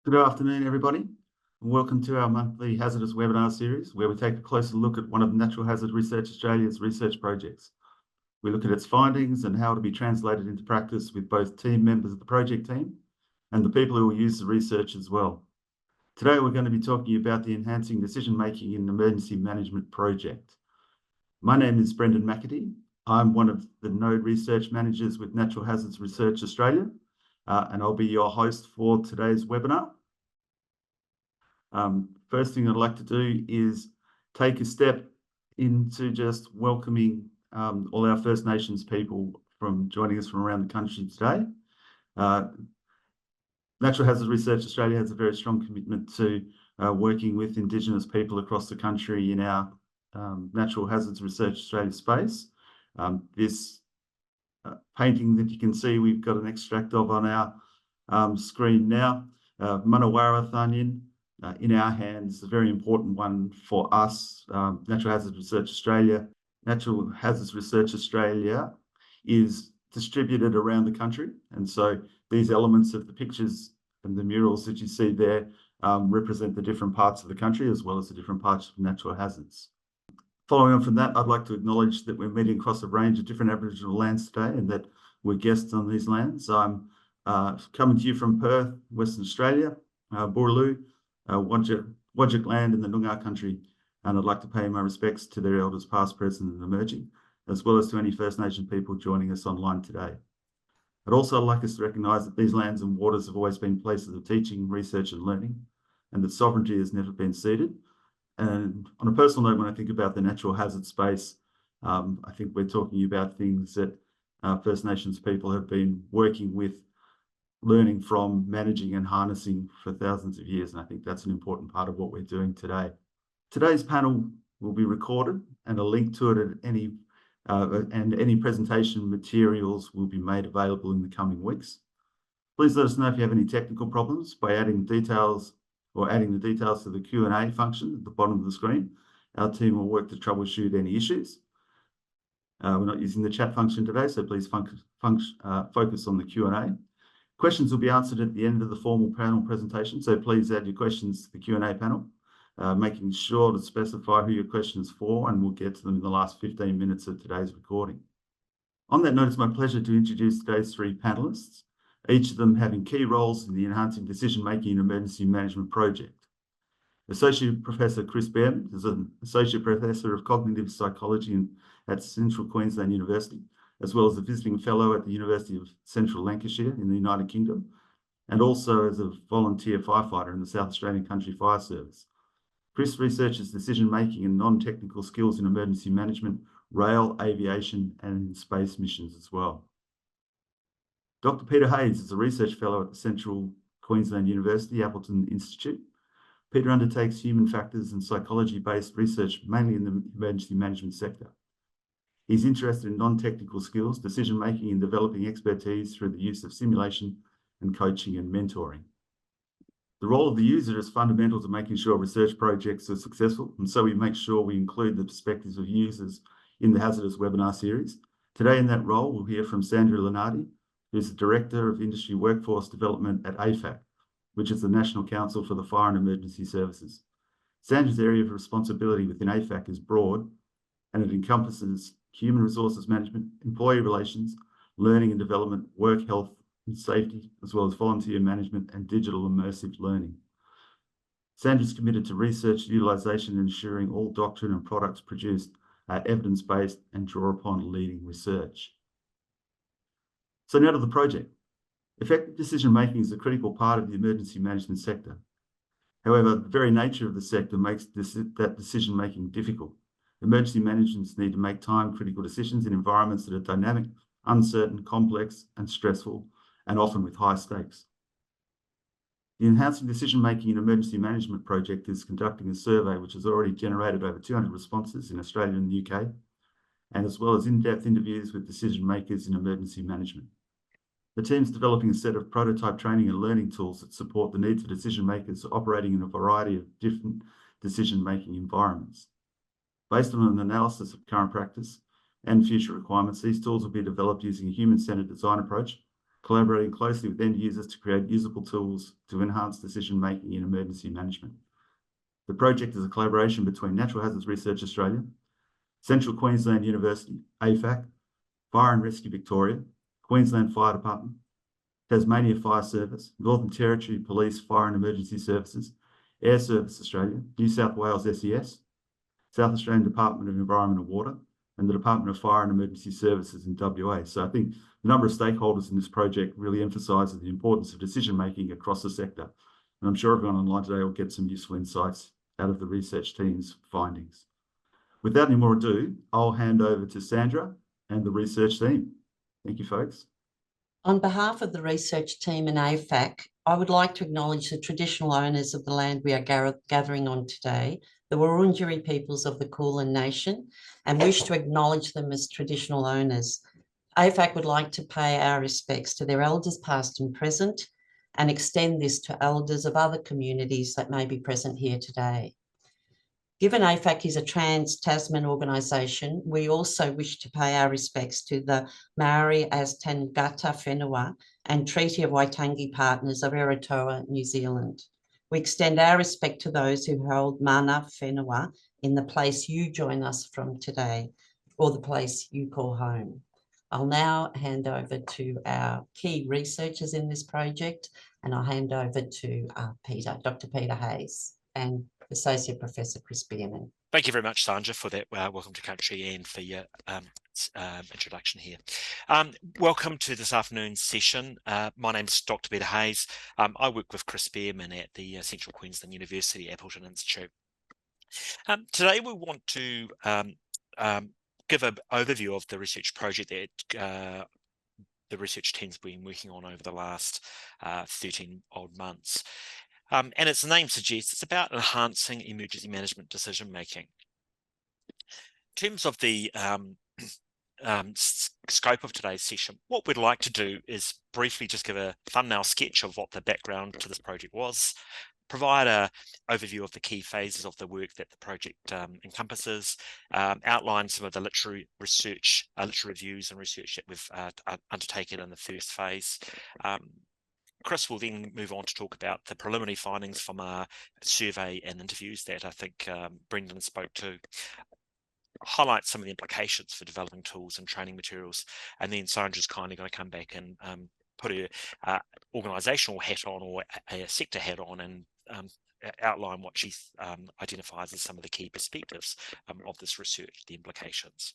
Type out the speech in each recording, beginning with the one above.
Good afternoon, everybody, and welcome to our monthly Hazardous Webinar series, where we take a closer look at one of Natural Hazard Research Australia's research projects. We look at its findings and how to be translated into practice with both team members of the project team and the people who will use the research as well. Today, we're going to be talking about the Enhancing Decision-Making in Emergency Management project. My name is Brendan McAtee. I'm one of the Node Research Managers with Natural Hazards Research Australia, and I'll be your host for today's webinar. First thing I'd like to do is take a step into just welcoming all our First Nations people from joining us from around the country today. Natural Hazards Research Australia has a very strong commitment to working with Indigenous people across the country in our Natural Hazards Research Australia space. This painting that you can see, we've got an extract of on our screen now. Manawara Thanyin, in our hands, a very important one for us. Natural Hazards Research Australia. Natural Hazards Research Australia is distributed around the country. And so these elements of the pictures and the murals that you see there represent the different parts of the country as well as the different parts of natural hazards. Following on from that, I'd like to acknowledge that we're meeting across a range of different Aboriginal lands today and that we're guests on these lands. I'm coming to you from Perth, Western Australia, Boorloo, Whadjuk land in the Noongar country, and I'd like to pay my respects to their elders past, present and emerging, as well as to any First Nation people joining us online today. I'd also like us to recognise that these lands and waters have always been places of teaching, research and learning, and that sovereignty has never been ceded. And on a personal note, when I think about the natural hazard space, I think we're talking about things that First Nations people have been working with, learning from, managing and harnessing for thousands of years. And I think that's an important part of what we're doing today. Today's panel will be recorded and a link to it at any presentation materials will be made available in the coming weeks. Please let us know if you have any technical problems by adding the details to the Q&A function at the bottom of the screen. Our team will work to troubleshoot any issues. We're not using the chat function today, so please focus on the Q&A. Questions will be answered at the end of the formal panel presentation, so please add your questions to the Q&A panel, making sure to specify who your question is for, and we'll get to them in the last 15 minutes of today's recording. On that note, it's my pleasure to introduce today's three panellists, each of them having key roles in the Enhancing Decision-Making in Emergency Management project. Associate Professor Chris Bearman is an Associate Professor of Cognitive Psychology at Central Queensland University, as well as a visiting fellow at the University of Central Lancashire in the United Kingdom, and also as a volunteer firefighter in the South Australian Country Fire Service. Chris researches decision-making and non-technical skills in emergency management, rail, aviation, and in space missions as well. Dr. Peter Hayes is a research fellow at the Central Queensland University Appleton Institute. Peter undertakes human factors and psychology-based research, mainly in the emergency management sector. He's interested in non-technical skills, decision-making and developing expertise through the use of simulation and coaching and mentoring. The role of the user is fundamental to making sure research projects are successful, and so we make sure we include the perspectives of users in the Hazardous Webinar series. Today in that role, we'll hear from Sandra Lunardi, who's the Director of Industry Workforce Development at AFAC, which is the National Council for the Fire and Emergency Services. Sandra's area of responsibility within AFAC is broad, and it encompasses human resources management, employee relations, learning and development, work health and safety, as well as volunteer management and digital immersive learning. Sandra's committed to research utilisation and ensuring all doctrine and products produced are evidence-based and draw upon leading research. So now to the project. Effective decision-making is a critical part of the emergency management sector. However, the very nature of the sector makes that decision-making difficult. Emergency managements need to make time-critical decisions in environments that are dynamic, uncertain, complex, and stressful, and often with high stakes. The Enhancing Decision-Making in Emergency Management project is conducting a survey which has already generated over 200 responses in Australia and the UK, and as well as in-depth interviews with decision-makers in emergency management. The team's developing a set of prototype training and learning tools that support the needs of decision-makers operating in a variety of different decision-making environments. Based on an analysis of current practice and future requirements, these tools will be developed using a human-centered design approach collaborating closely with end users to create usable tools to enhance decision-making in emergency management. The project is a collaboration between Natural Hazards Research Australia, Central Queensland University, AFAC, Fire and Rescue Victoria, Queensland Fire Department, Tasmania Fire Service, Northern Territory Police Fire and Emergency Services, Air Service Australia, New South Wales SES, South Australian Department of Environment and Water, and the Department of Fire and Emergency Services in WA. So I think the number of stakeholders in this project really emphasises the importance of decision-making across the sector. And I'm sure everyone online today will get some useful insights out of the research team's findings. Without any more ado, I'll hand over to Sandra and the research team. Thank you, folks. On behalf of the research team and AFAC, I would like to acknowledge the traditional owners of the land we are gathering on today, the Wurundjeri peoples of the Kulin Nation, and wish to acknowledge them as traditional owners. AFAC would like to pay our respects to their elders past and present, and extend this to elders of other communities that may be present here today. Given AFAC is a trans-Tasman organisation, we also wish to pay our respects to the Maori as Tangata Whenua and Treaty of Waitangi partners of Aotearoa, New Zealand. We extend our respect to those who hold mana whenua in the place you join us from today, or the place you call home. I'll now hand over to our key researchers in this project, and I'll hand over to Dr. Peter Hayes and Associate Professor Chris Bearman. Thank you very much, Sandra, for that welcome to country and for your introduction here. Welcome to this afternoon's session. My name is Dr. Peter Hayes. I work with Chris Bearman at the Central Queensland University Appleton Institute. Today we want to give an overview of the research project that the research team's been working on over the last 13 odd months. And its name suggests it's about enhancing emergency management decision-making. In terms of the scope of today's session, what we'd like to do is briefly just give a thumbnail sketch of what the background to this project was, provide an overview of the key phases of the work that the project encompasses, outline some of the literary reviews and research that we've undertaken in the first phase. Chris will then move on to talk about the preliminary findings from our survey and interviews that I think Brendan spoke to, highlight some of the implications for developing tools and training materials, and then Sandra's kindly going to come back and put her organisational hat on, or a sector hat on, and outline what she identifies as some of the key perspectives of this research, the implications.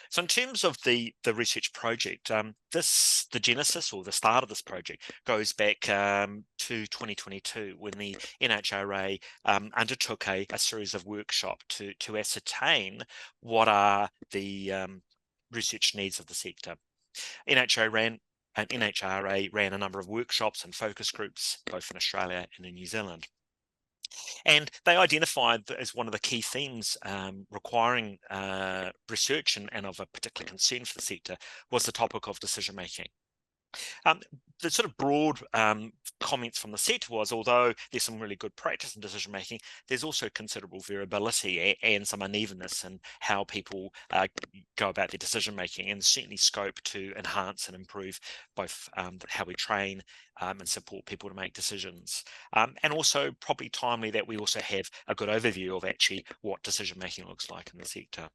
So in terms of the research project, the genesis or the start of this project goes back to 2022, when the NHRA undertook a series of workshops to ascertain what are the research needs of the sector. NHRA ran a number of workshops and focus groups, both in Australia and in New Zealand. And they identified that as one of the key themes requiring research and of a particular concern for the sector was the topic of decision making. The sort of broad comments from the sector was, although there's some really good practice in decision making, there's also considerable variability and some unevenness in how people go about their decision making, and certainly scope to enhance and improve both how we train and support people to make decisions. And also probably timely that we also have a good overview of actually what decision making looks like in the sector.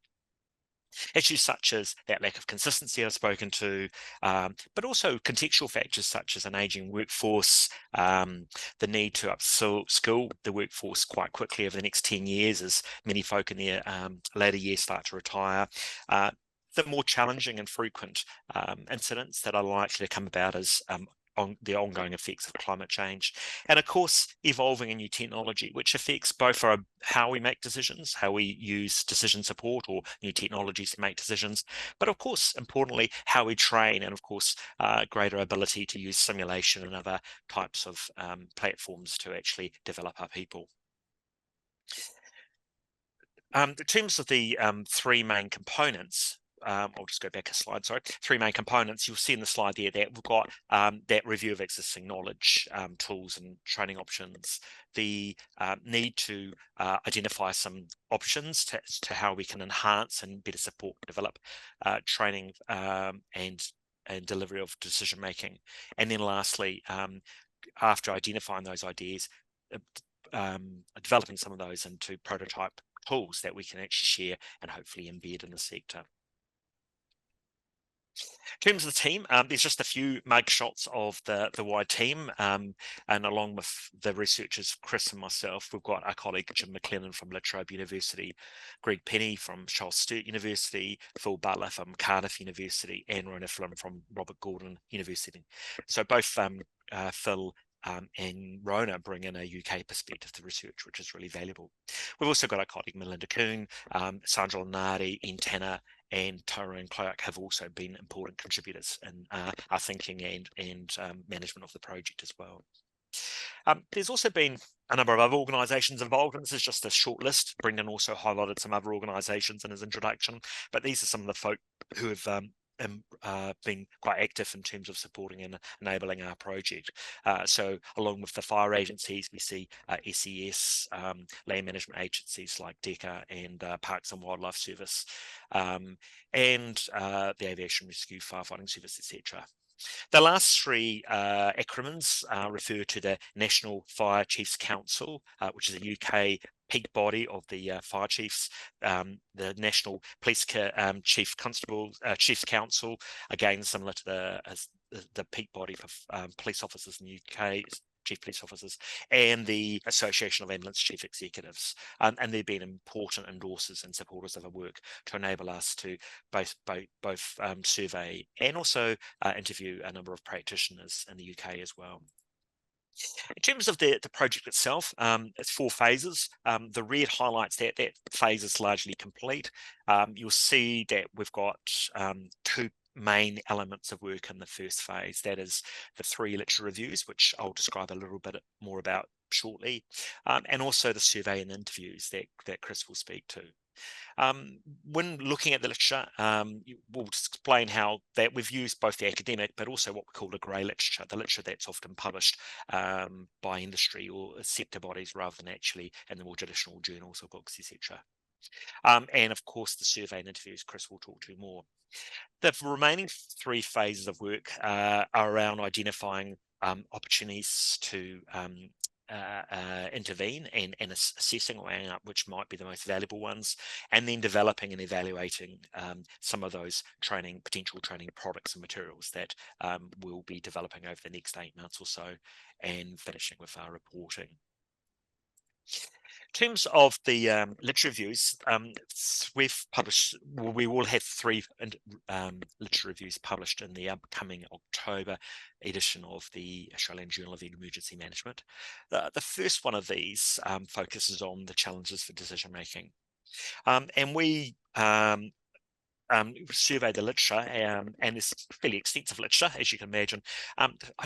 Issues such as that lack of consistency I've spoken to, but also contextual factors such as an aging workforce, the need to upskill the workforce quite quickly over the next 10 years as many folk in their later years start to retire. The more challenging and frequent incidents that are likely to come about as on the ongoing effects of climate change, and of course evolving a new technology which affects both how we make decisions, how we use decision support or new technologies to make decisions, but of course importantly how we train, and of course greater ability to use simulation and other types of platforms to actually develop our people. In terms of the three main components, I'll just go back a slide, sorry. Three main components. You'll see in the slide there that we've got that review of existing knowledge, tools and training options, the need to identify some options to how we can enhance and better support, develop training and and delivery of decision making. And then lastly, after identifying those ideas, developing some of those into prototype tools that we can actually share and hopefully embed in the sector. In terms of the team, there's just a few mug shots of the wide team, and along with the researchers, Chris and myself, we've got our colleague Jim McLennan from La Trobe University, Greg Penny from Charles Sturt University, Phil Butler from Cardiff University, and Rona Flynn from Robert Gordon University. So both Phil and Rona bring in a UK perspective to research, which is really valuable. We've also got our colleague Melinda Kuhn, Sandra Lunardi, Ian Tanner, and Tyrone Clark have also been important contributors in our thinking and management of the project as well. There's also been a number of other organisations involved, and this is just a short list. Brendan also highlighted some other organisations in his introduction, but these are some of the folk who have been quite active in terms of supporting and enabling our project. So along with the fire agencies, we see SES, land management agencies like DECA and Parks and Wildlife Service, and the Aviation Rescue Firefighting Service, etc. The last three acronyms refer to the National Fire Chiefs Council, which is a UK peak body of the fire chiefs, the National Police Chiefs Council, again similar to the peak body for police officers in the UK, chief police officers, and the Association of Ambulance Chief Executives, and they've been important endorsers and supporters of our work to enable us to both survey and also interview a number of practitioners in the UK as well. In terms of the project itself, it's 4 phases. The red highlights that phase is largely complete. You'll see that we've got 2 main elements of work in the first phase. That is the 3 literature reviews, which I'll describe a little bit more about shortly, and also the survey and interviews that Chris will speak to. When looking at the literature, we'll explain how that we've used both the academic, but also what we call the grey literature, the literature that's often published by industry or sector bodies rather than actually in the more traditional journals or books, etc. And of course, the survey and interviews, Chris will talk to more. The remaining 3 phases of work are around identifying opportunities to intervene and assessing weighing up which might be the most valuable ones, and then developing and evaluating some of those potential training products and materials that we'll be developing over the next 8 months or so, and finishing with our reporting. In terms of the literature reviews, we will have 3 literature reviews published in the upcoming October edition of the Australian Journal of Emergency Management. The first one of these focuses on the challenges for decision making, and we survey the literature, and this fairly extensive literature, as you can imagine,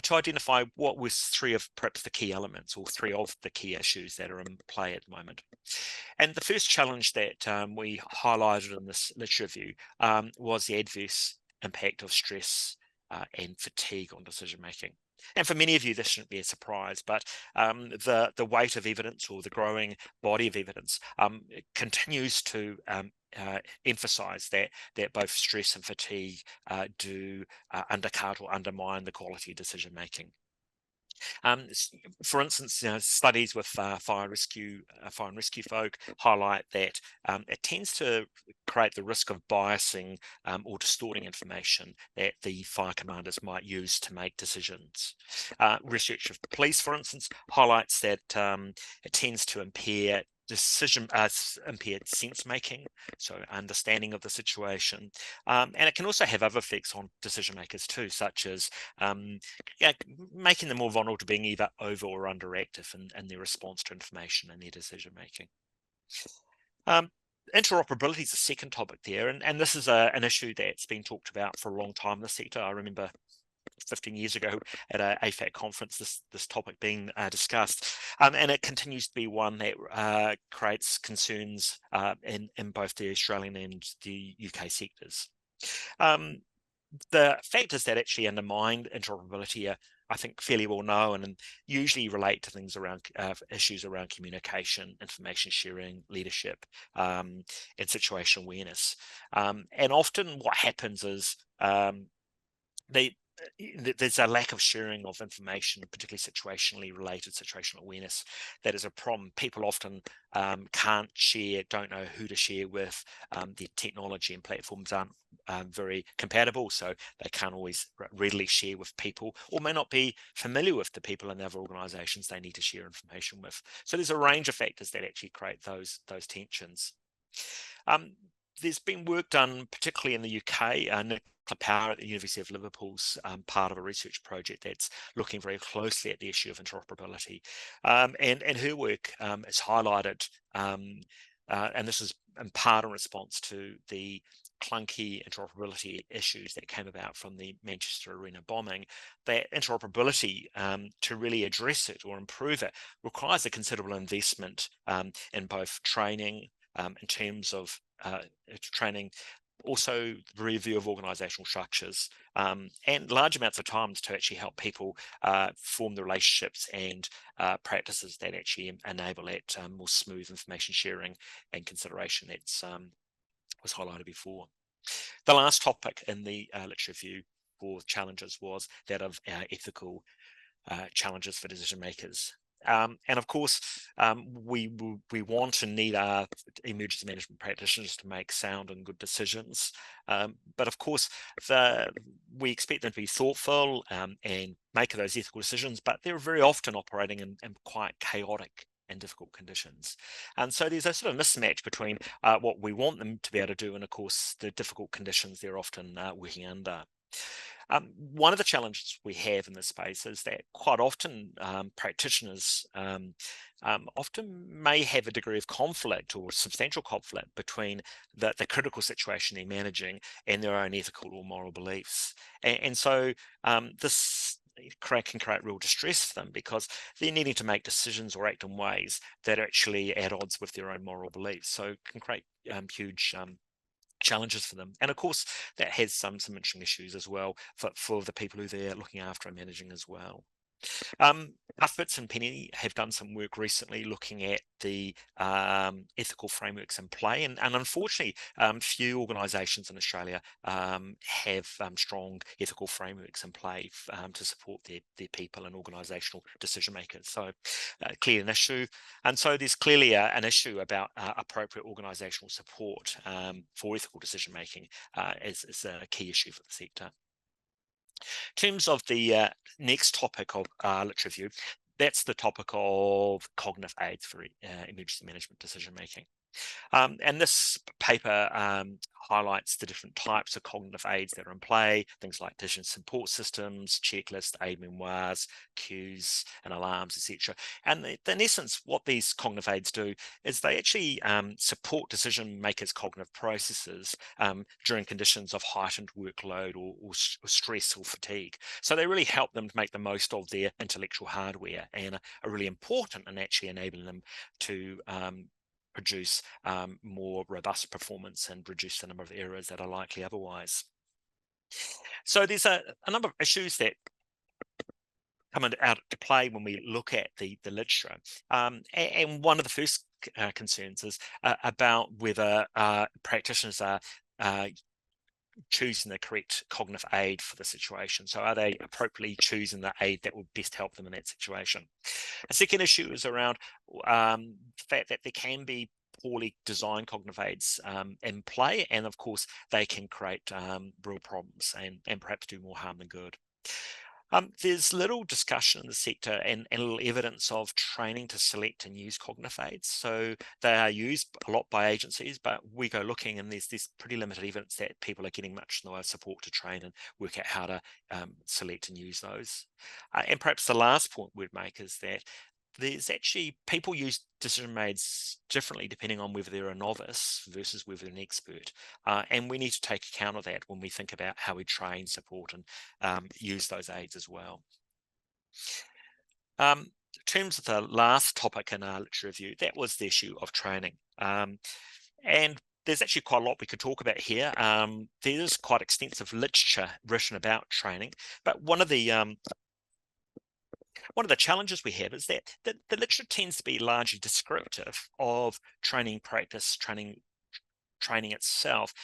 to identify what was 3 of perhaps the key elements or 3 of the key issues that are in play at the moment. And the first challenge that we highlighted in this literature review was the adverse impact of stress and fatigue on decision making. And for many of you, this shouldn't be a surprise, but the weight of evidence, or the growing body of evidence, continues to emphasize that both stress and fatigue do undercut or undermine the quality of decision making. For instance, studies with fire and rescue folk highlight that it tends to create the risk of biasing or distorting information that the fire commanders might use to make decisions. Research of police, for instance, highlights that it tends to impair impaired sense making, so understanding of the situation, and it can also have other effects on decision makers too, such as making them more vulnerable to being either over or underactive in their response to information and their decision making. Interoperability is the second topic there, and this is an issue that's been talked about for a long time in the sector. I remember 15 years ago at an AFAC conference, this topic being discussed, and it continues to be one that creates concerns in both the Australian and the UK sectors. The factors that actually undermine interoperability are, I think, fairly well known and usually relate to things around issues around communication, information sharing, leadership, and situational awareness. And often what happens is there's a lack of sharing of information, particularly situationally related, situational awareness. That is a problem. People often can't share, don't know who to share with. The technology and platforms aren't very compatible, so they can't always readily share with people, or may not be familiar with the people in other organisations they need to share information with. So there's a range of factors that actually create those tensions. There's been work done, particularly in the UK, Power at the University of Liverpool's part of a research project that's looking very closely at the issue of interoperability. And her work has highlighted, and this is in part in response to the clunky interoperability issues that came about from the Manchester Arena bombing, that interoperability, to really address it or improve it, requires a considerable investment in both training, in terms of training, also the review of organisational structures, and large amounts of time to actually help people form the relationships and practices that actually enable that more smooth information sharing and consideration that's was highlighted before. The last topic in the literature review for challenges was that of ethical challenges for decision makers. And of course, we want and need our emergency management practitioners to make sound and good decisions. But of course, we expect them to be thoughtful and make those ethical decisions, but they're very often operating in quite chaotic and difficult conditions. And so there's a sort of mismatch between what we want them to be able to do and, of course, the difficult conditions they're often working under. One of the challenges we have in this space is that quite often practitioners often may have a degree of conflict or substantial conflict between the critical situation they're managing and their own ethical or moral beliefs. And so this can create real distress for them, because they're needing to make decisions or act in ways that are actually at odds with their own moral beliefs. So it can create huge challenges for them. And of course, that has some interesting issues as well for the people who they're looking after and managing as well. Cuthberts and Penny have done some work recently looking at the ethical frameworks in play, and unfortunately, few organisations in Australia have strong ethical frameworks in play to support their people and organisational decision makers. So, clearly an issue, and so there's clearly an issue about appropriate organisational support for ethical decision making is a key issue for the sector. In terms of the next topic of literature review, that's the topic of cognitive aids for emergency management decision making. And this paper highlights the different types of cognitive aids that are in play, things like decision support systems, checklists, aid memoirs, cues and alarms, etc. And in essence, what these cognitive aids do is they actually support decision makers' cognitive processes during conditions of heightened workload or stress or fatigue. So they really help them to make the most of their intellectual hardware, and are really important in actually enabling them to produce more robust performance and reduce the number of errors that are likely otherwise. So there's a number of issues that come out to play when we look at the literature. And one of the first concerns is about whether practitioners are choosing the correct cognitive aid for the situation. So are they appropriately choosing the aid that will best help them in that situation? A second issue is around the fact that there can be poorly designed cognitive aids in play, and of course they can create real problems and perhaps do more harm than good. There's little discussion in the sector and little evidence of training to select and use cognitive aids. So they are used a lot by agencies, but we go looking and there's pretty limited evidence that people are getting much in the way of support to train and work out how to select and use those. And perhaps the last point we'd make is that there's actually people use decision aids differently depending on whether they're a novice versus whether they're an expert. And we need to take account of that when we think about how we train, support, and use those aids as well. In terms of the last topic in our literature review, that was the issue of training. And there's actually quite a lot we could talk about here. There's quite extensive literature written about training, but one of the challenges we have is that the literature tends to be largely descriptive of training practice, training itself,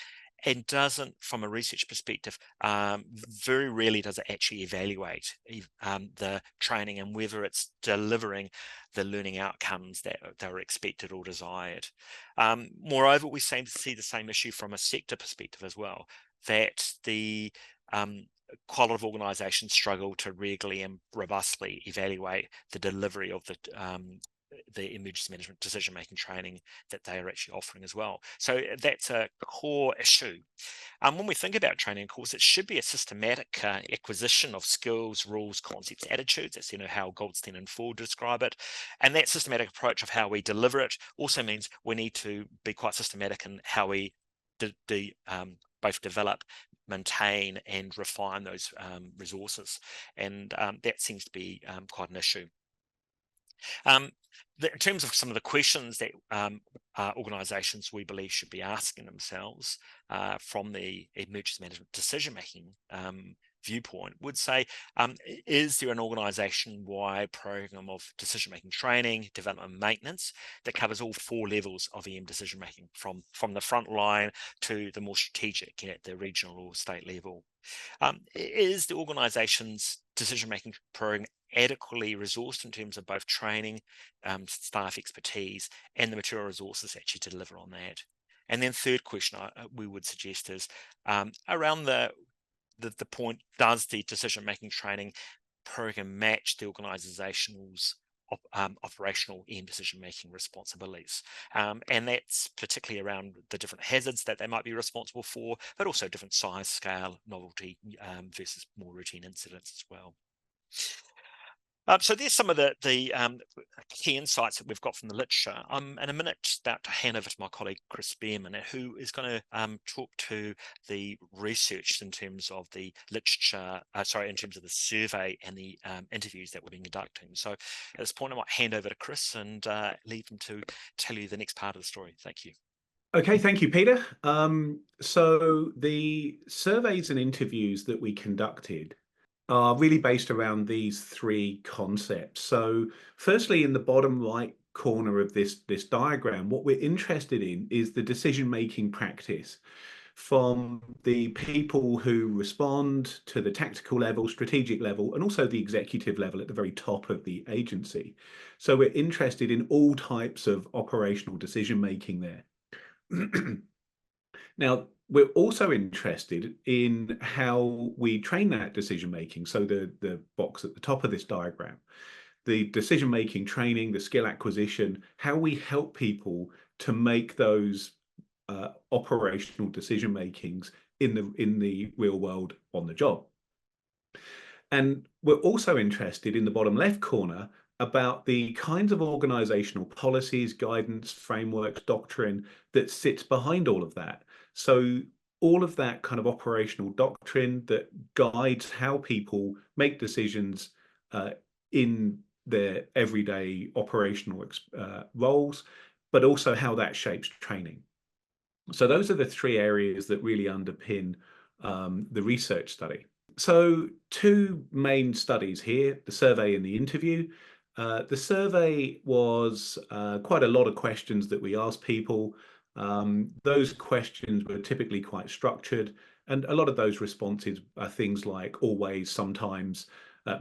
and doesn't, from a research perspective, very rarely does it actually evaluate the training and whether it's delivering the learning outcomes that are expected or desired. Moreover, we seem to see the same issue from a sector perspective as well, that the quite a lot of organisations struggle to regularly and robustly evaluate the delivery of the emergency management decision-making training that they are actually offering as well. So that's a core issue. When we think about training, of course, it should be a systematic acquisition of skills, rules, concepts, attitudes. That's how Goldstein and Ford describe it. And that systematic approach of how we deliver it also means we need to be quite systematic in how we both develop, maintain, and refine those resources. And that seems to be quite an issue. In terms of some of the questions that organisations we believe should be asking themselves from the emergency management decision-making viewpoint would say, is there an organisation-wide program of decision-making training, development and maintenance that covers all 4 levels of EM decision-making, from the front line to the more strategic at the regional or state level? Is the organisation's decision-making program adequately resourced in terms of both training, staff expertise, and the material resources actually to deliver on that? And then third question we would suggest is around the point, does the decision-making training program match the organisation's operational EM decision-making responsibilities? And that's particularly around the different hazards that they might be responsible for, but also different size, scale, novelty versus more routine incidents as well. So there's some of the key insights that we've got from the literature. I'm in a minute about to hand over to my colleague Chris Bearman, who is going to talk to the research in terms of the literature, in terms of the survey and the interviews that we've been conducting. So at this point, I might hand over to Chris and leave him to tell you the next part of the story. Thank you. Okay, thank you, Peter. So the surveys and interviews that we conducted are really based around these 3 concepts. So firstly, in the bottom right corner of this diagram, what we're interested in is the decision-making practice from the people who respond to the tactical level, strategic level, and also the executive level at the very top of the agency. So we're interested in all types of operational decision-making there. Now, we're also interested in how we train that decision-making. So the box at the top of this diagram, the decision-making training, the skill acquisition, how we help people to make those operational decision-makings in the real world on the job. And we're also interested in the bottom left corner about the kinds of organizational policies, guidance, frameworks, doctrine that sits behind all of that. So all of that kind of operational doctrine that guides how people make decisions in their everyday operational roles, but also how that shapes training. So those are the 3 areas that really underpin the research study. So 2 main studies here, the survey and the interview. The survey was quite a lot of questions that we asked people. Those questions were typically quite structured, and a lot of those responses are things like always, sometimes,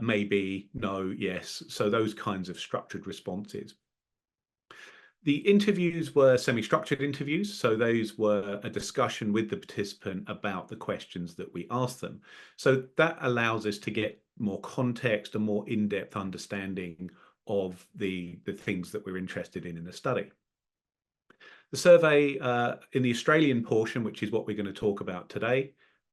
maybe, no, yes. So those kinds of structured responses. The interviews were semi-structured interviews, so those were a discussion with the participant about the questions that we asked them. So that allows us to get more context, a more in-depth understanding of the things that we're interested in the study. The survey in the Australian portion, which is what we're going to talk about today,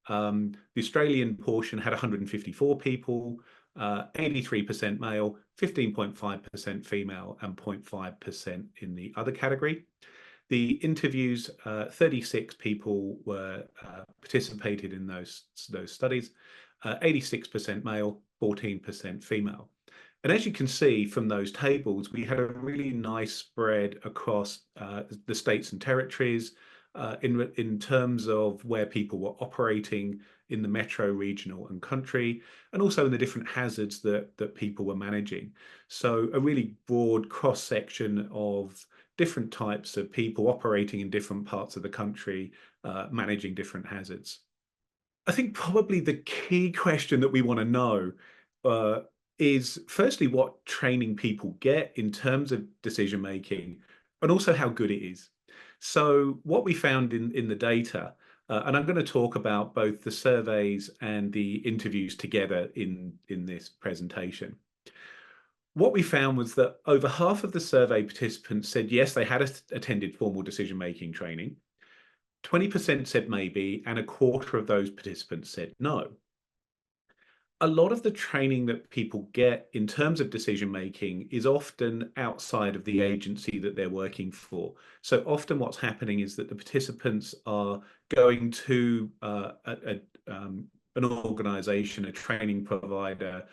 the Australian portion had 154 people, 83% male, 15.5% female, and 0.5% in the other category. The interviews, 36 people were participated in those studies, 86% male, 14% female. And as you can see from those tables, we had a really nice spread across the states and territories in terms of where people were operating in the metro, regional and country, and also in the different hazards that people were managing. So a really broad cross-section of different types of people operating in different parts of the country, managing different hazards. I think probably the key question that we want to know is firstly what training people get in terms of decision making, and also how good it is. So what we found in the data, and I'm going to talk about both the surveys and the interviews together in this presentation. What we found was that over half of the survey participants said yes, they had attended formal decision-making training. 20% said maybe, and a quarter of those participants said no. A lot of the training that people get in terms of decision making is often outside of the agency that they're working for. So often what's happening is that the participants are going to an organization, a training provider,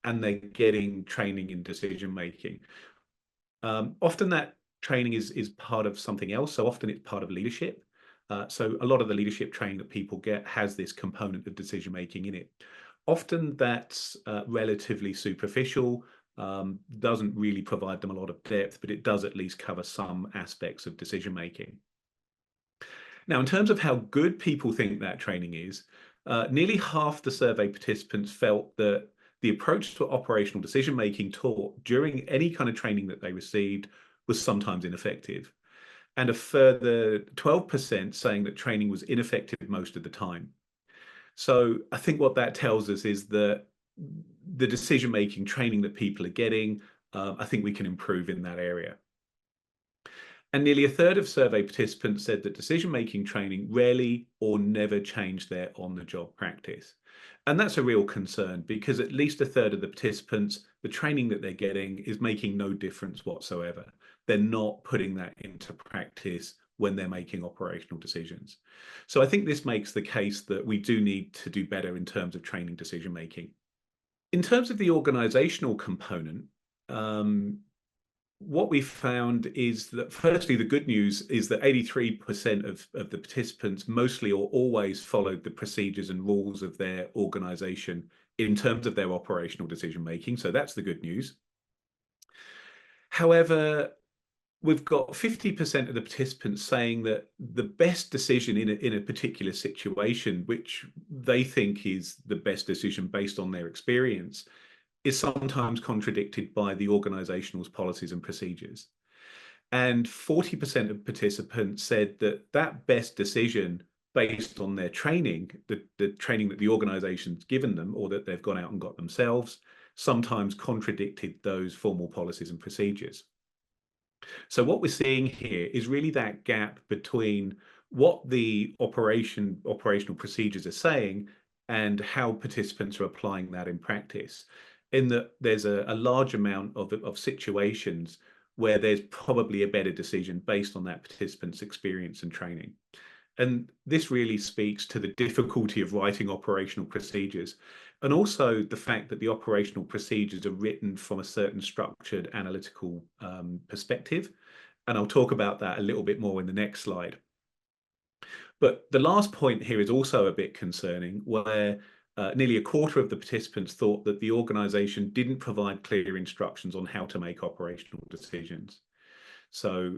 and they're getting training in decision making. Often that training is part of something else. So often it's part of leadership. So a lot of the leadership training that people get has this component of decision making in it. Often that's relatively superficial, doesn't really provide them a lot of depth, but it does at least cover some aspects of decision making. Now, in terms of how good people think that training is, nearly half the survey participants felt that the approach to operational decision making taught during any kind of training that they received was sometimes ineffective. And a further 12% saying that training was ineffective most of the time. So I think what that tells us is that the decision-making training that people are getting, I think we can improve in that area. And nearly a third of survey participants said that decision-making training rarely or never changed their on-the-job practice. And that's a real concern because at least a third of the participants, the training that they're getting is making no difference whatsoever. They're not putting that into practice when they're making operational decisions. So I think this makes the case that we do need to do better in terms of training decision making. In terms of the organizational component, what we found is that firstly, the good news is that 83% of the participants mostly or always followed the procedures and rules of their organization in terms of their operational decision making. So that's the good news. However, we've got 50% of the participants saying that the best decision in a particular situation, which they think is the best decision based on their experience, is sometimes contradicted by the organizational's policies and procedures. And 40% of participants said that that best decision based on their training, the training that the organization's given them or that they've gone out and got themselves, sometimes contradicted those formal policies and procedures. So what we're seeing here is really that gap between what the operational procedures are saying and how participants are applying that in practice. In that there's a large amount of situations where there's probably a better decision based on that participant's experience and training. And this really speaks to the difficulty of writing operational procedures, and also the fact that the operational procedures are written from a certain structured analytical perspective. And I'll talk about that a little bit more in the next slide. But the last point here is also a bit concerning, where nearly a quarter of the participants thought that the organisation didn't provide clear instructions on how to make operational decisions. So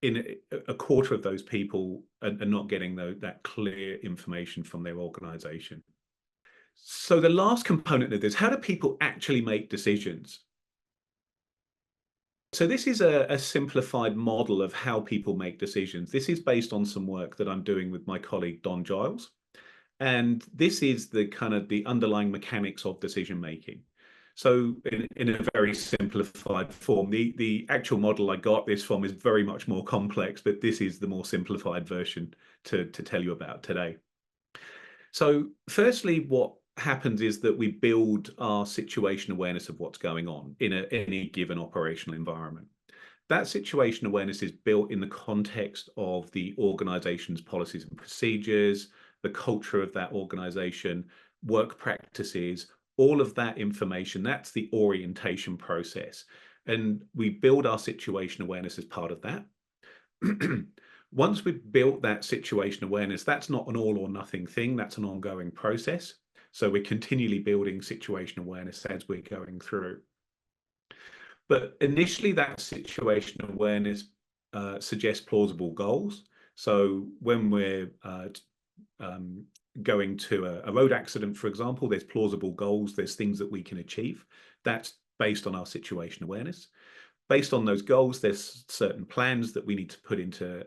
in a quarter of those people are not getting that clear information from their organisation. So the last component of this, how do people actually make decisions? So this is a simplified model of how people make decisions. This is based on some work that I'm doing with my colleague Don Giles. And this is the kind of the underlying mechanics of decision making. So in a very simplified form, the actual model I got this from is very much more complex, but this is the more simplified version to tell you about today. So firstly, what happens is that we build our situation awareness of what's going on in any given operational environment. That situation awareness is built in the context of the organization's policies and procedures, the culture of that organization, work practices, all of that information. That's the orientation process. And we build our situation awareness as part of that. Once we've built that situation awareness, that's not an all or nothing thing. That's an ongoing process. So we're continually building situation awareness as we're going through. But initially, that situation awareness suggest plausible goals. So when we're going to a road accident, for example, there's plausible goals, there's things that we can achieve. That's based on our situation awareness. Based on those goals, there's certain plans that we need to put into,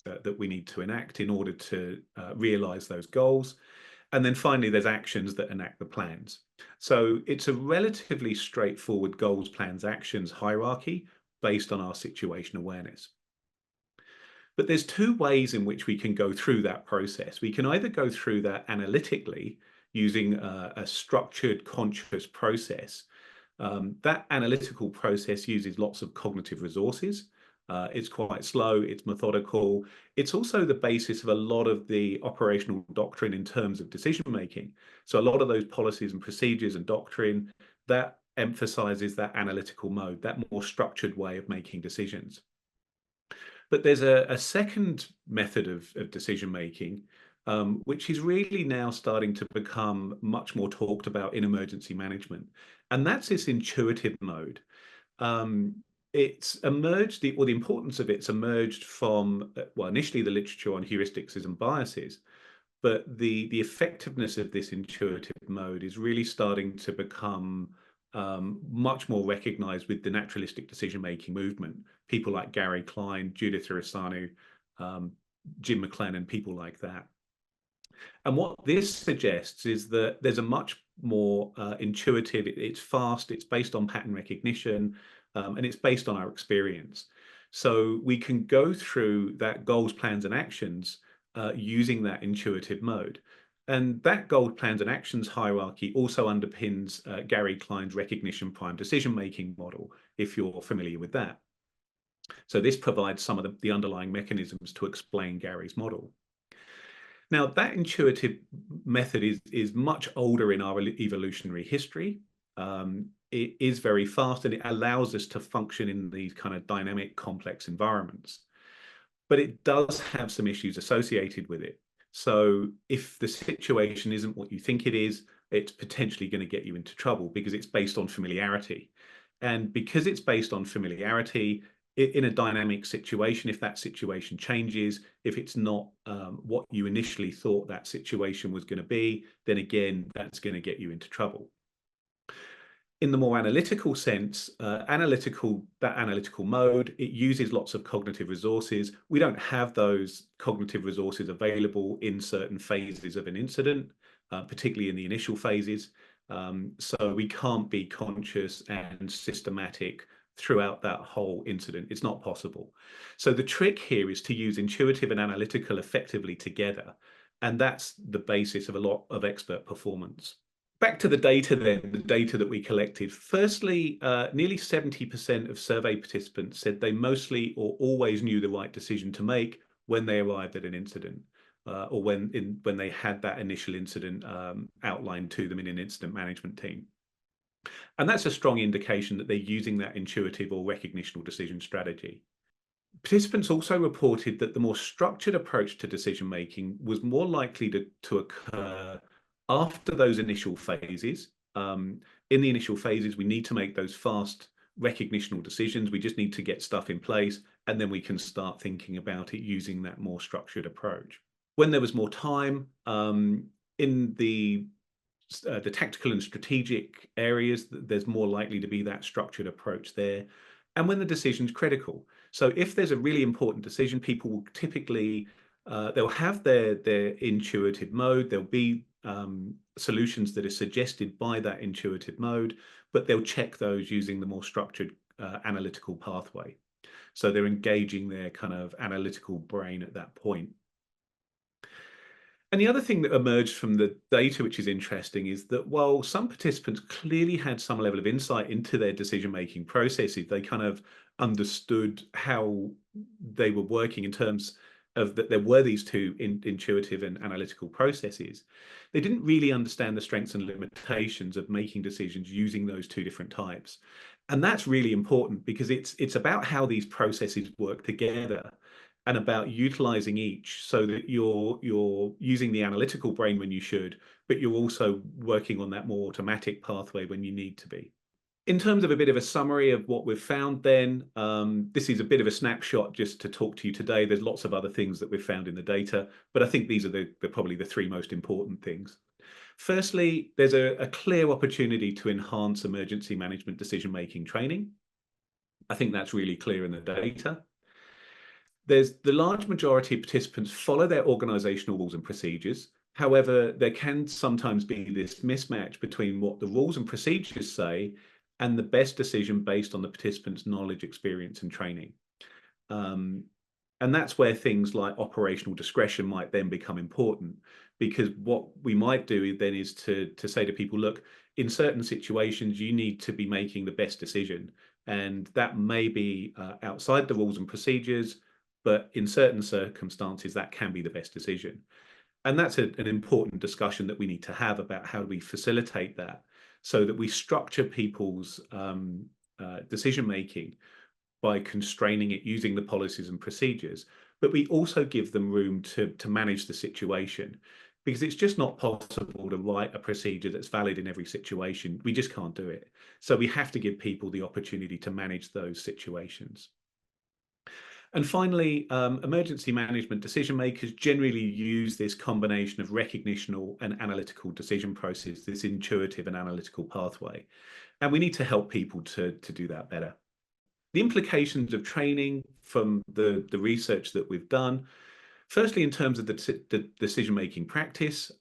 that we need to enact in order to realize those goals. And then finally, there's actions that enact the plans. So it's a relatively straightforward goals, plans, actions hierarchy based on our situation awareness. But there's two ways in which we can go through that process. We can either go through that analytically using a structured, conscious process. That analytical process uses lots of cognitive resources. It's quite slow, it's methodical. It's also the basis of a lot of the operational doctrine in terms of decision making. So a lot of those policies and procedures and doctrine, that emphasizes that analytical mode, that more structured way of making decisions. But there's a second method of decision making, which is really now starting to become much more talked about in emergency management. And that's this intuitive mode. It's emerged, the importance of it's emerged from, well, initially the literature on heuristics and biases, but the effectiveness of this intuitive mode is really starting to become much more recognized with the naturalistic decision-making movement. People like Gary Klein, Judith Irisanu, Jim McLennan, people like that. And what this suggests is that there's a much more intuitive, it's fast, it's based on pattern recognition, and it's based on our experience. So we can go through that goals, plans, and actions using that intuitive mode. And that goals, plans, and actions hierarchy also underpins Gary Klein's recognition prime decision-making model, if you're familiar with that. So this provides some of the underlying mechanisms to explain Gary's model. Now, that intuitive method is much older in our evolutionary history. It is very fast and it allows us to function in these kind of dynamic, complex environments. But it does have some issues associated with it. So if the situation isn't what you think it is, it's potentially going to get you into trouble because it's based on familiarity. And because it's based on familiarity, in a dynamic situation, if that situation changes, if it's not what you initially thought that situation was going to be, then again, that's going to get you into trouble. In the more analytical sense, that analytical mode, it uses lots of cognitive resources. We don't have those cognitive resources available in certain phases of an incident, particularly in the initial phases. So we can't be conscious and systematic throughout that whole incident. It's not possible. So the trick here is to use intuitive and analytical effectively together. And that's the basis of a lot of expert performance. Back to the data then, the data that we collected. Firstly, nearly 70% of survey participants said they mostly or always knew the right decision to make when they arrived at an incident, or when they had that initial incident outlined to them in an incident management team. And that's a strong indication that they're using that intuitive or recognitional decision strategy. Participants also reported that the more structured approach to decision making was more likely to occur after those initial phases. In the initial phases, we need to make those fast recognitional decisions. We just need to get stuff in place, and then we can start thinking about it using that more structured approach. When there was more time, in the tactical and strategic areas, there's more likely to be that structured approach there. And when the decision's critical. So if there's a really important decision, people will typically, they'll have their intuitive mode. There'll be solutions that are suggested by that intuitive mode, but they'll check those using the more structured analytical pathway. So they're engaging their kind of analytical brain at that point. And the other thing that emerged from the data, which is interesting, is that while some participants clearly had some level of insight into their decision-making processes, they kind of understood how they were working in terms of that there were these two intuitive and analytical processes. They didn't really understand the strengths and limitations of making decisions using those two different types. And that's really important because it's about how these processes work together and about utilizing each so that you're using the analytical brain when you should, but you're also working on that more automatic pathway when you need to be. In terms of a bit of a summary of what we've found then, this is a bit of a snapshot just to talk to you today. There's lots of other things that we've found in the data, but I think these are probably the three most important things. Firstly, there's a clear opportunity to enhance emergency management decision-making training. I think that's really clear in the data. There's the large majority of participants follow their organisational rules and procedures. However, there can sometimes be this mismatch between what the rules and procedures say and the best decision based on the participants' knowledge, experience and training. And that's where things like operational discretion might then become important, because what we might do then is to say to people, look, in certain situations, you need to be making the best decision. And that may be outside the rules and procedures, but in certain circumstances, that can be the best decision. And that's an important discussion that we need to have about how do we facilitate that so that we structure people's decision-making by constraining it using the policies and procedures, but we also give them room to manage the situation, because it's just not possible to write a procedure that's valid in every situation. We just can't do it. So we have to give people the opportunity to manage those situations. And finally, emergency management decision makers generally use this combination of recognitional and analytical decision process, this intuitive and analytical pathway. And we need to help people to do that better. The implications of training from the research that we've done, firstly, in terms of the decision-making practice,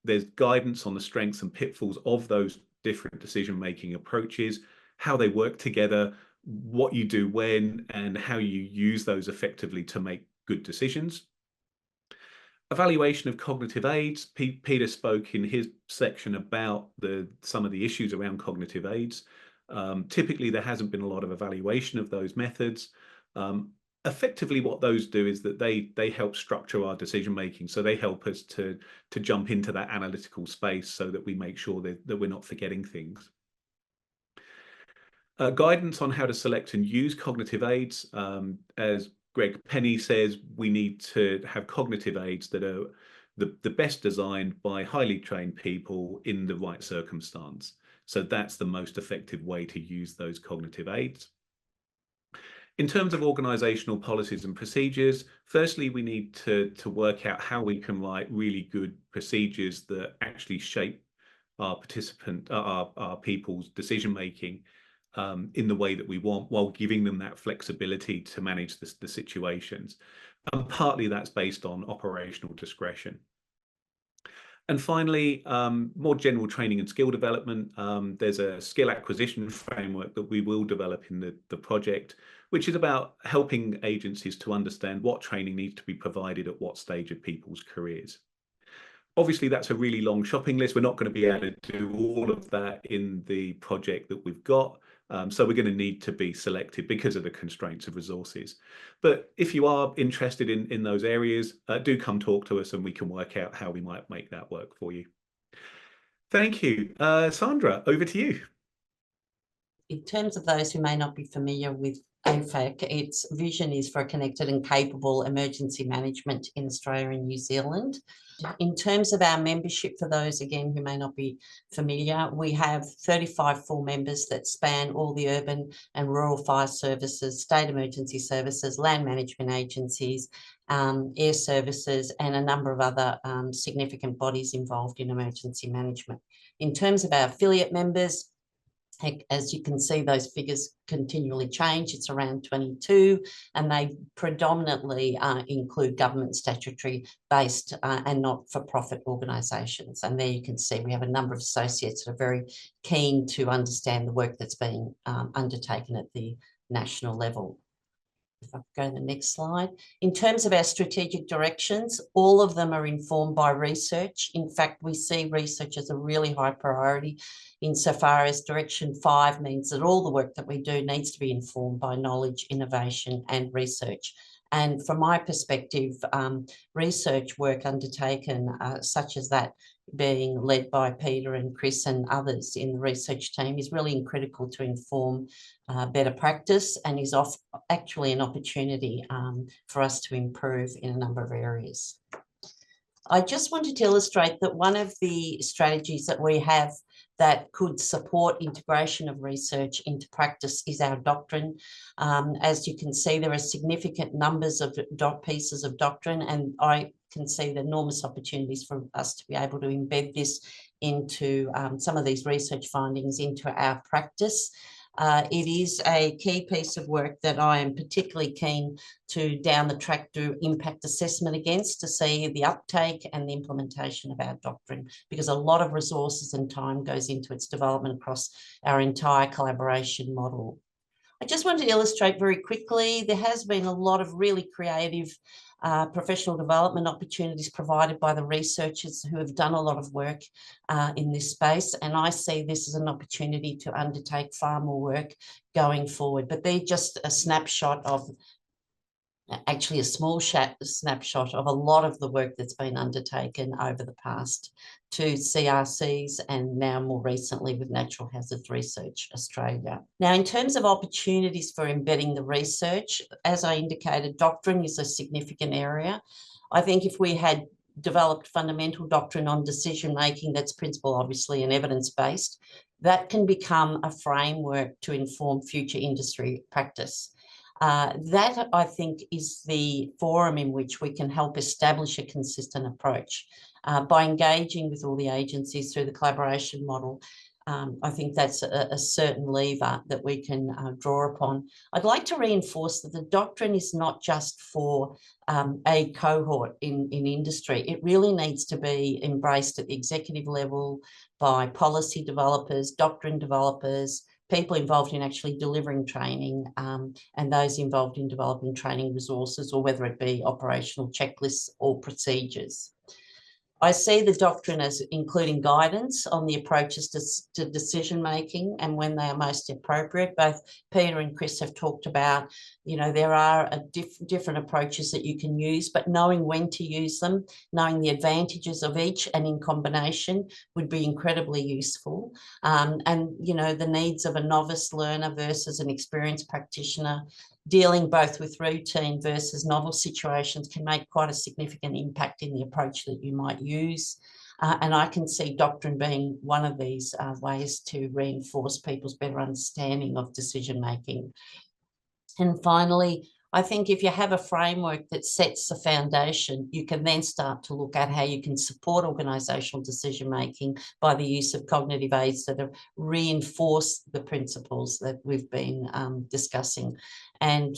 there's guidance on the strengths and pitfalls of those different decision-making approaches, how they work together, what you do when, and how you use those effectively to make good decisions. Evaluation of cognitive aids. Peter spoke in his section about some of the issues around cognitive aids. Typically, there hasn't been a lot of evaluation of those methods. Effectively, what those do is that they help structure our decision-making. So they help us to jump into that analytical space so that we make sure that we're not forgetting things. Guidance on how to select and use cognitive aids. As Greg Penny says, we need to have cognitive aids that are the best designed by highly trained people in the right circumstance. So that's the most effective way to use those cognitive aids. In terms of organisational policies and procedures, firstly, we need to work out how we can write really good procedures that actually shape our people's decision-making in the way that we want, while giving them that flexibility to manage the situations. And partly that's based on operational discretion. And finally, more general training and skill development. There's a skill acquisition framework that we will develop in the project, which is about helping agencies to understand what training needs to be provided at what stage of people's careers. Obviously, that's a really long shopping list. We're not going to be able to do all of that in the project that we've got. So we're going to need to be selective because of the constraints of resources. But if you are interested in those areas, do come talk to us and we can work out how we might make that work for you. Thank you. Sandra, over to you. In terms of those who may not be familiar with AFAC, its vision is for a connected and capable emergency management in Australia and New Zealand. In terms of our membership, for those again who may not be familiar, we have 35 full members that span all the urban and rural fire services, state emergency services, land management agencies, air services, and a number of other significant bodies involved in emergency management. In terms of our affiliate members, as you can see, those figures continually change. It's around 22, and they predominantly include government statutory based and not-for-profit organisations. And there you can see we have a number of associates that are very keen to understand the work that's being undertaken at the national level. If I go to the next slide. In terms of our strategic directions, all of them are informed by research. In fact, we see research as a really high priority insofar as Direction 5 means that all the work that we do needs to be informed by knowledge, innovation and research. And from my perspective, research work undertaken such as that being led by Peter and Chris and others in the research team is really critical to inform better practice and is actually an opportunity for us to improve in a number of areas. I just wanted to illustrate that one of the strategies that we have that could support integration of research into practice is our doctrine. As you can see, there are significant numbers of pieces of doctrine, and I can see the enormous opportunities for us to be able to embed this into some of these research findings into our practice. It is a key piece of work that I am particularly keen to down the track do impact assessment against, to see the uptake and the implementation of our doctrine, because a lot of resources and time goes into its development across our entire collaboration model. I just want to illustrate very quickly, there has been a lot of really creative professional development opportunities provided by the researchers who have done a lot of work in this space. And I see this as an opportunity to undertake far more work going forward. But they're just a snapshot of, actually a small snapshot of a lot of the work that's been undertaken over the past two CRCs and now more recently with Natural Hazards Research Australia. Now, in terms of opportunities for embedding the research, as I indicated, doctrine is a significant area. I think if we had developed fundamental doctrine on decision-making, that's principle obviously and evidence-based, that can become a framework to inform future industry practice. That, I think, is the forum in which we can help establish a consistent approach. By engaging with all the agencies through the collaboration model, I think that's a certain lever that we can draw upon. I'd like to reinforce that the doctrine is not just for a cohort in industry. It really needs to be embraced at the executive level by policy developers, doctrine developers, people involved in actually delivering training, and those involved in developing training resources, or whether it be operational checklists or procedures. I see the doctrine as including guidance on the approaches to decision-making and when they are most appropriate. Both Peter and Chris have talked about, you know, there are different approaches that you can use, but knowing when to use them, knowing the advantages of each and in combination would be incredibly useful. And, you know, the needs of a novice learner versus an experienced practitioner, dealing both with routine versus novel situations can make quite a significant impact in the approach that you might use. And I can see doctrine being one of these ways to reinforce people's better understanding of decision-making. And finally, I think if you have a framework that sets the foundation, you can then start to look at how you can support organisational decision-making by the use of cognitive aids that reinforce the principles that we've been discussing, and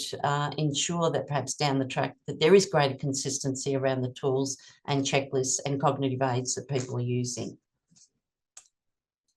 ensure that perhaps down the track that there is greater consistency around the tools and checklists and cognitive aids that people are using.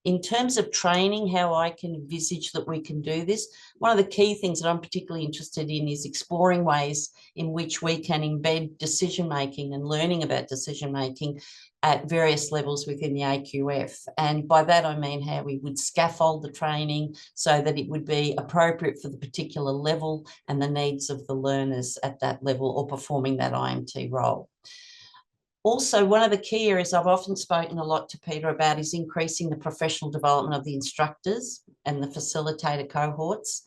In terms of training, how I can envisage that we can do this, one of the key things that I'm particularly interested in is exploring ways in which we can embed decision-making and learning about decision-making at various levels within the AQF. And by that, I mean how we would scaffold the training so that it would be appropriate for the particular level and the needs of the learners at that level or performing that IMT role. Also, one of the key areas I've often spoken a lot to Peter about is increasing the professional development of the instructors and the facilitator cohorts.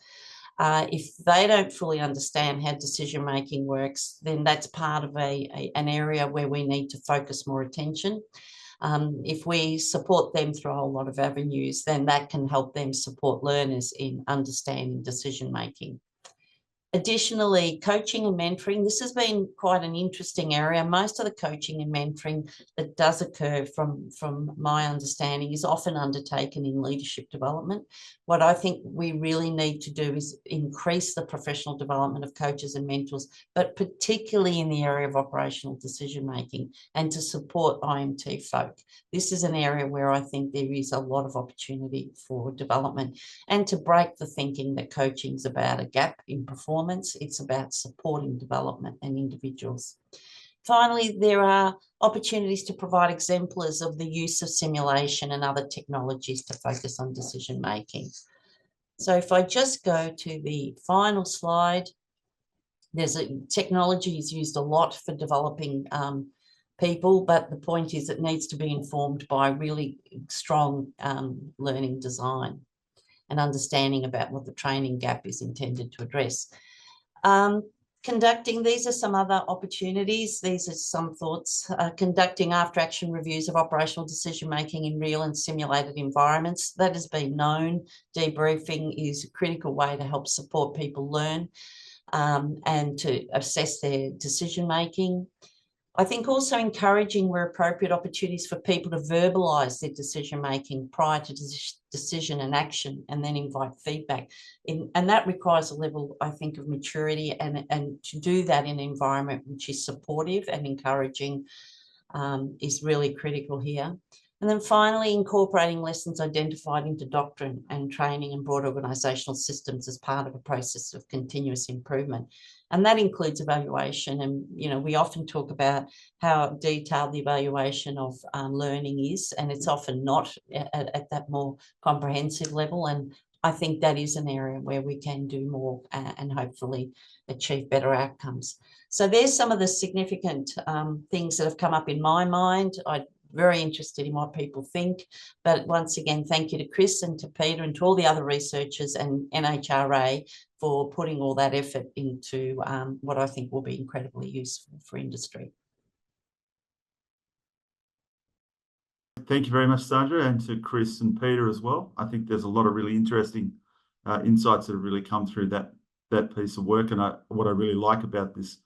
If they don't fully understand how decision-making works, then that's part of an area where we need to focus more attention. If we support them through a whole lot of avenues, then that can help them support learners in understanding decision-making. Additionally, coaching and mentoring, this has been quite an interesting area. Most of the coaching and mentoring that does occur, from my understanding, is often undertaken in leadership development. What I think we really need to do is increase the professional development of coaches and mentors, but particularly in the area of operational decision-making and to support IMT folk. This is an area where I think there is a lot of opportunity for development, and to break the thinking that coaching is about a gap in performance. It's about supporting development and individuals. Finally, there are opportunities to provide exemplars of the use of simulation and other technologies to focus on decision making. So if I just go to the final slide, technology is used a lot for developing people, but the point is it needs to be informed by really strong learning design and understanding about what the training gap is intended to address. These are some other opportunities. These are some thoughts. Conducting after-action reviews of operational decision-making in real and simulated environments. That has been known. Debriefing is a critical way to help support people learn and to assess their decision-making. I think also encouraging where appropriate opportunities for people to verbalise their decision-making prior to decision and action, and then invite feedback. And that requires a level, I think, of maturity, and to do that in an environment which is supportive and encouraging is really critical here. And then finally, incorporating lessons identified into doctrine and training and broad organisational systems as part of a process of continuous improvement. And that includes evaluation. And, you know, we often talk about how detailed the evaluation of learning is, and it's often not at that more comprehensive level. And I think that is an area where we can do more and hopefully achieve better outcomes. So there's some of the significant things that have come up in my mind. I'm very interested in what people think. But once again, thank you to Chris and to Peter and to all the other researchers and NHRA for putting all that effort into what I think will be incredibly useful for industry. Thank you very much, Sandra, and to Chris and Peter as well. I think there's a lot of really interesting insights that have really come through that piece of work. And what I really like about this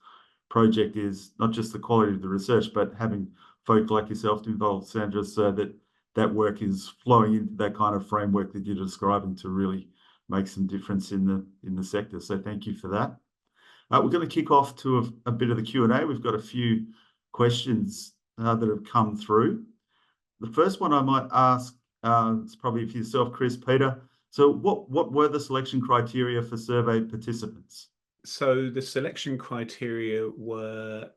project is not just the quality of the research, but having folk like yourself involved, Sandra, so that work is flowing into that kind of framework that you're describing to really make some difference in the sector. So thank you for that. We're going to kick off to a bit of the Q&A. We've got a few questions that have come through. The first one I might ask is probably for yourself, Chris, Peter. So what were the selection criteria for survey participants? So the selection criteria were,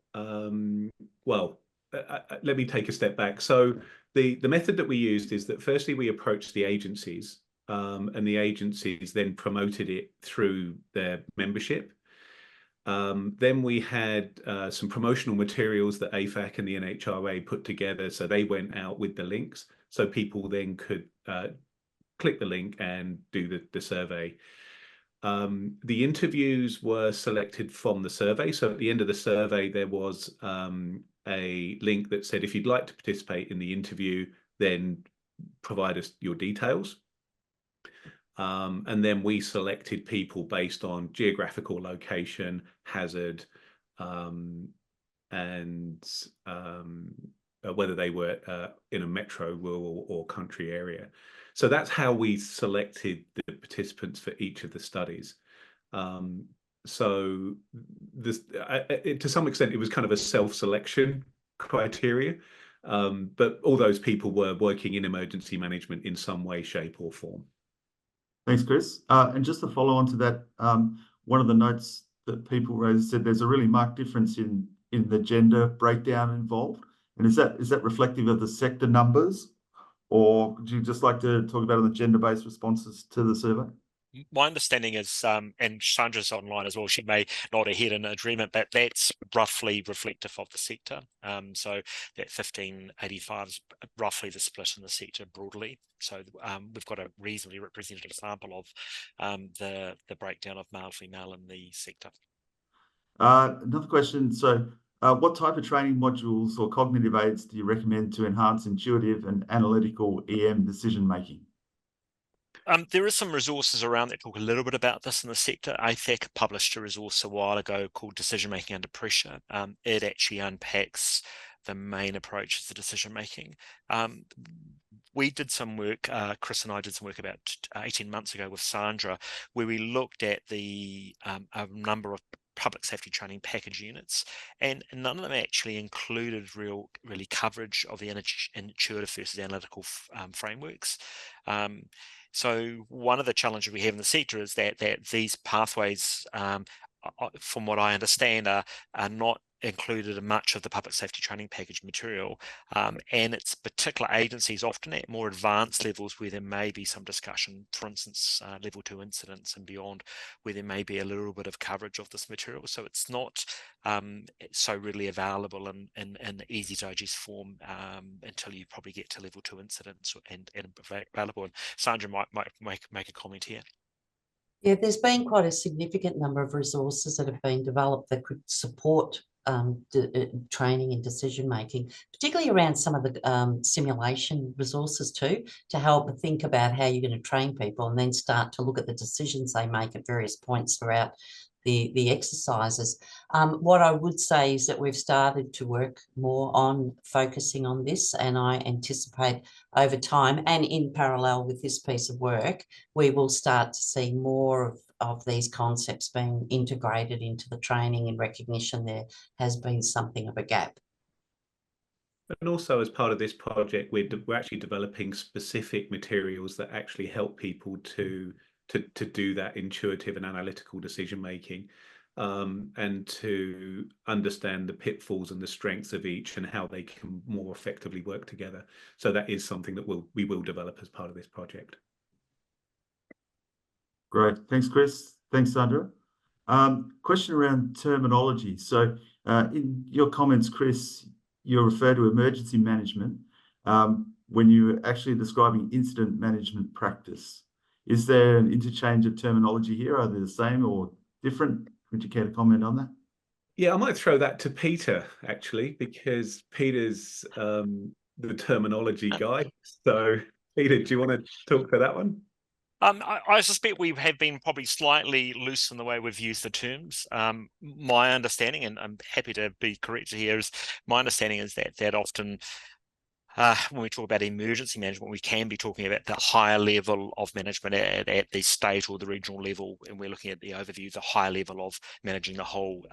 let me take a step back. So the method that we used is that firstly, we approached the agencies and the agencies then promoted it through their membership. Then we had some promotional materials that AFAC and the NHRA put together. So they went out with the links so people then could click the link and do the survey. The interviews were selected from the survey. So at the end of the survey, there was a link that said, if you'd like to participate in the interview, then provide us your details. And then we selected people based on geographical location, hazard, and whether they were in a metro, rural, or country area. So that's how we selected the participants for each of the studies. So this, to some extent, it was kind of a self-selection criteria, but all those people were working in emergency management in some way, shape, or form. Thanks, Chris. And just to follow on to that, one of the notes that people raised said there's a really marked difference in the gender breakdown involved. And is that reflective of the sector numbers, or would you just like to talk about the gender-based responses to the survey? My understanding is, and Sandra's online as well, she may nod her head in agreement, that that's roughly reflective of the sector. So that 1585 is roughly the split in the sector broadly. So we've got a reasonably representative sample of the breakdown of male-female in the sector. Another question. So what type of training modules or cognitive aids do you recommend to enhance intuitive and analytical EM decision-making? There is some resources around that talk a little bit about this in the sector. AFAC published a resource a while ago called Decision Making Under Pressure. It actually unpacks the main approaches to decision making. We did some work, Chris and I did some work about 18 months ago with Sandra, where we looked at a number of public safety training package units, and none of them actually included really coverage of the intuitive versus analytical frameworks. So one of the challenges we have in the sector is that these pathways, from what I understand, are not included in much of the public safety training package material, and it's particular agencies, often at more advanced levels where there may be some discussion, for instance, level 2 incidents and beyond, where there may be a little bit of coverage of this material. So it's not so readily available in easy to digest form until you probably get to level 2 incidents and available. And Sandra might make a comment here. Yeah, there's been quite a significant number of resources that have been developed that could support training and decision making, particularly around some of the simulation resources too, to help think about how you're going to train people and then start to look at the decisions they make at various points throughout the exercises. What I would say is that we've started to work more on focusing on this, and I anticipate over time and in parallel with this piece of work, we will start to see more of these concepts being integrated into the training and recognition there has been something of a gap. And also, as part of this project, we're actually developing specific materials that actually help people to do that intuitive and analytical decision making, and to understand the pitfalls and the strengths of each and how they can more effectively work together. So that is something that we will develop as part of this project. Great. Thanks, Chris. Thanks, Sandra. Question around terminology. So in your comments, Chris, you refer to emergency management when you're actually describing incident management practice. Is there an interchange of terminology here? Are they the same or different? Would you care to comment on that? Yeah, I might throw that to Peter, actually, because Peter's the terminology guy. So, Peter, do you want to talk to that one? I suspect we have been probably slightly loose in the way we've used the terms. My understanding, and I'm happy to be corrected here, is my understanding is that often when we talk about emergency management, we can be talking about the higher level of management at the state or the regional level, and we're looking at the overview, the higher level of managing the whole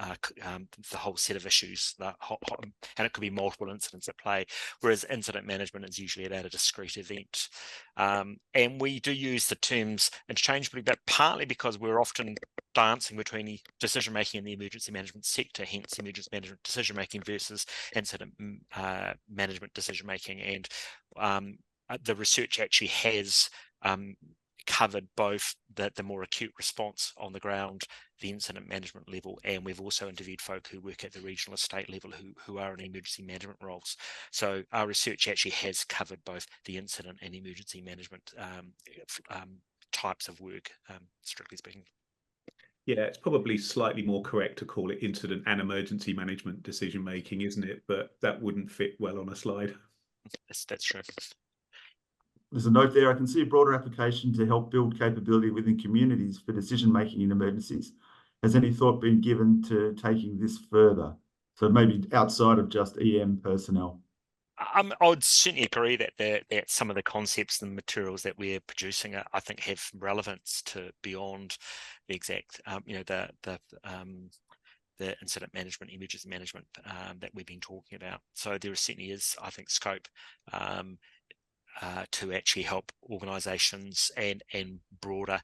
set of issues, and it could be multiple incidents at play, whereas incident management is usually about a discrete event. And we do use the terms interchangeably, but partly because we're often dancing between the decision-making in the emergency management sector, hence emergency management decision-making versus incident management decision-making. And the research actually has covered both the more acute response on the ground, the incident management level, and we've also interviewed folk who work at the regional estate level who are in emergency management roles. So our research actually has covered both the incident and emergency management types of work, strictly speaking. Yeah, it's probably slightly more correct to call it incident and emergency management decision making, isn't it? But that wouldn't fit well on a slide. That's true. There's a note there. I can see a broader application to help build capability within communities for decision making in emergencies. Has any thought been given to taking this further? So maybe outside of just EM personnel. I would certainly agree that some of the concepts and materials that we're producing, I think, have relevance to beyond the exact, the incident management, emergency management that we've been talking about. So there certainly is, I think, scope to actually help organisations and broader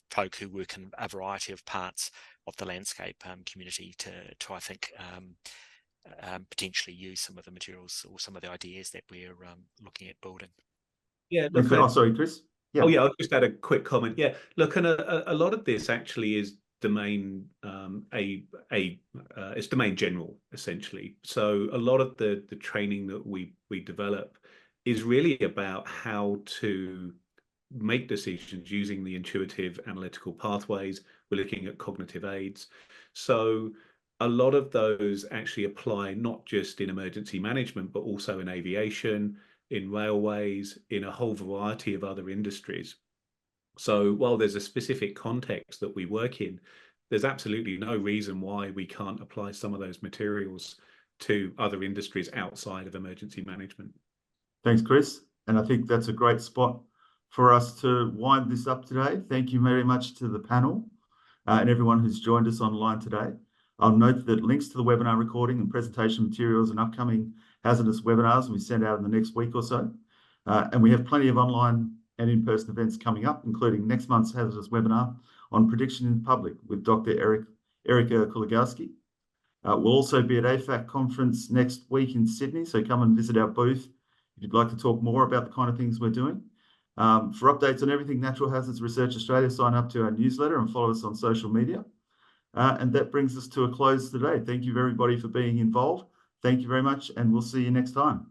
folk who work in a variety of parts of the landscape community to I think, potentially use some of the materials or some of the ideas that we're looking at building. Yeah. Look, sorry, Chris. Yeah. Oh yeah, I'll just add a quick comment. Yeah, look, and a lot of this actually is domain it's domain general essentially. So a lot of the training that we develop is really about how to make decisions using the intuitive analytical pathways. We're looking at cognitive aids. So a lot of those actually apply not just in emergency management, but also in aviation, in railways, in a whole variety of other industries. So while there's a specific context that we work in, there's absolutely no reason why we can't apply some of those materials to other industries outside of emergency management. Thanks, Chris. And I think that's a great spot for us to wind this up today. Thank you very much to the panel and everyone who's joined us online today. I'll note that links to the webinar recording and presentation materials and upcoming hazardous webinars will be sent out in the next week or so. And we have plenty of online and in-person events coming up, including next month's hazardous webinar on prediction in public with Dr. Erica Kulagowski. We'll also be at AFAC conference next week in Sydney, so come and visit our booth if you'd like to talk more about the kind of things we're doing. For updates on everything Natural Hazards Research Australia, sign up to our newsletter and follow us on social media. And that brings us to a close today. Thank you, everybody, for being involved. Thank you very much, and we'll see you next time.